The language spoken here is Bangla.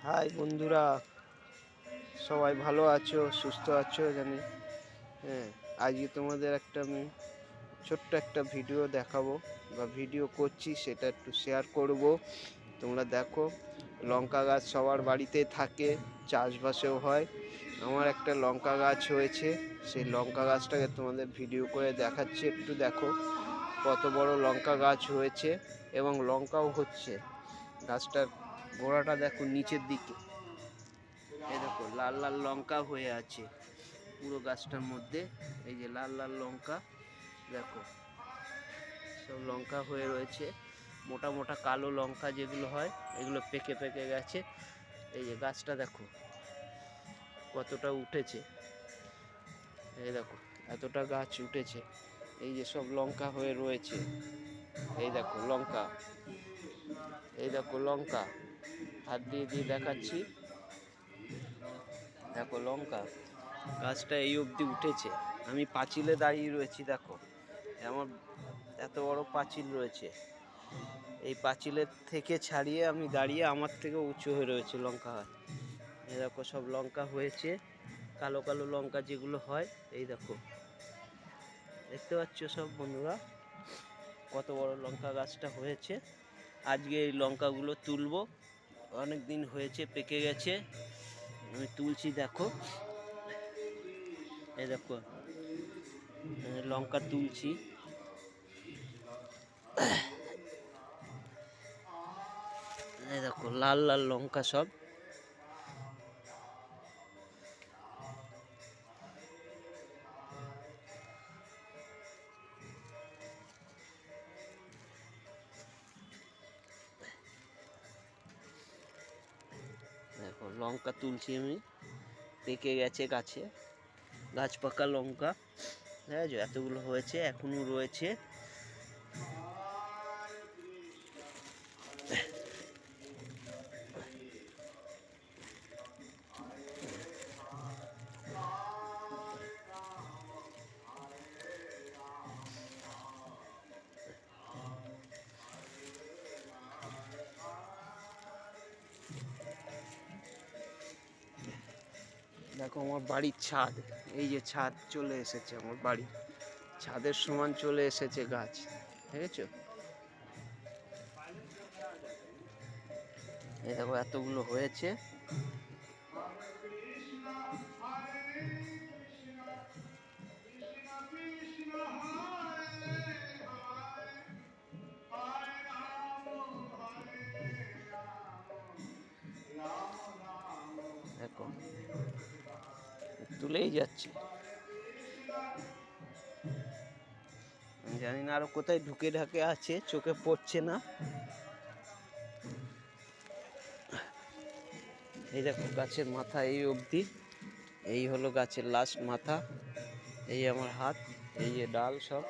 হাই বন্ধুরা, সবাই ভালো আছো, সুস্থ আছো জানি। হ্যাঁ, আজকে তোমাদের আমি ছোট্ট একটা ভিডিও দেখাবো বা ভিডিও করছি, সেটা একটু শেয়ার করব। তোমরা দেখো, লঙ্কা গাছ সবার বাড়িতে থাকে, চাষবাসেও হয়। আমার একটা লঙ্কা গাছ হয়েছে, সেই লঙ্কা গাছটাকে তোমাদের ভিডিও করে দেখাচ্ছি। একটু দেখো কত বড় লঙ্কা গাছ হয়েছে এবং লঙ্কাও হচ্ছে। গাছটার গোড়াটা দেখো নিচের দিকে, এই দেখো লাল লাল লঙ্কা হয়ে আছে পুরো গাছটার মধ্যে। এই যে লাল লাল লঙ্কা দেখো, সব লঙ্কা হয়ে রয়েছে। মোটা মোটা কালো লঙ্কা যেগুলো হয়, এগুলো পেকে পেকে গেছে। এই যে গাছটা দেখো কতটা উঠেছে, এই দেখো এতটা গাছ উঠেছে। এই যে সব লঙ্কা হয়ে রয়েছে, এই দেখো লঙ্কা, এই দেখো লঙ্কা, হাত দিয়ে দিয়ে দেখাচ্ছি, দেখো লঙ্কা। গাছটা এই অবধি উঠেছে। আমি পাঁচিলে দাঁড়িয়ে রয়েছি, দেখো আমার এত বড় পাঁচিল রয়েছে। এই পাঁচিলের থেকে ছাড়িয়ে আমি দাঁড়িয়ে, আমার থেকে উঁচু হয়ে রয়েছে লঙ্কা গাছ। এই দেখো সব লঙ্কা হয়েছে, কালো কালো লঙ্কা যেগুলো হয়। এই দেখো দেখতে পাচ্ছ সব বন্ধুরা, কত বড় লঙ্কা গাছটা হয়েছে। আজকে এই লঙ্কাগুলো তুলবো, অনেক দিন হয়েছে, পেকে গেছে। আমি তুলছি, দেখো এই দেখো লঙ্কা তুলছি। এই দেখো লাল লাল লঙ্কা সব। দেখো লঙ্কা তুলছি আমি, পেকে গেছে গাছে, গাছ পাকা লঙ্কা। দেখো এতগুলো হয়েছে, এখনো রয়েছে। দেখো আমার বাড়ির ছাদ, এই যে ছাদ চলে এসেছে, আমার বাড়ি ছাদের সমান চলে এসেছে গাছ, দেখেছো? এই দেখো এতগুলো হয়েছে। দেখো তুলেই যাচ্ছে, জানি না আরো কোথায় ঢুকে ঢাকে আছে, চোখে পড়ছে না। এই দেখো গাছের মাথা এই অবধি, এই হলো গাছের লাস্ট মাথা। এই আমার হাত, এই যে ডাল সব।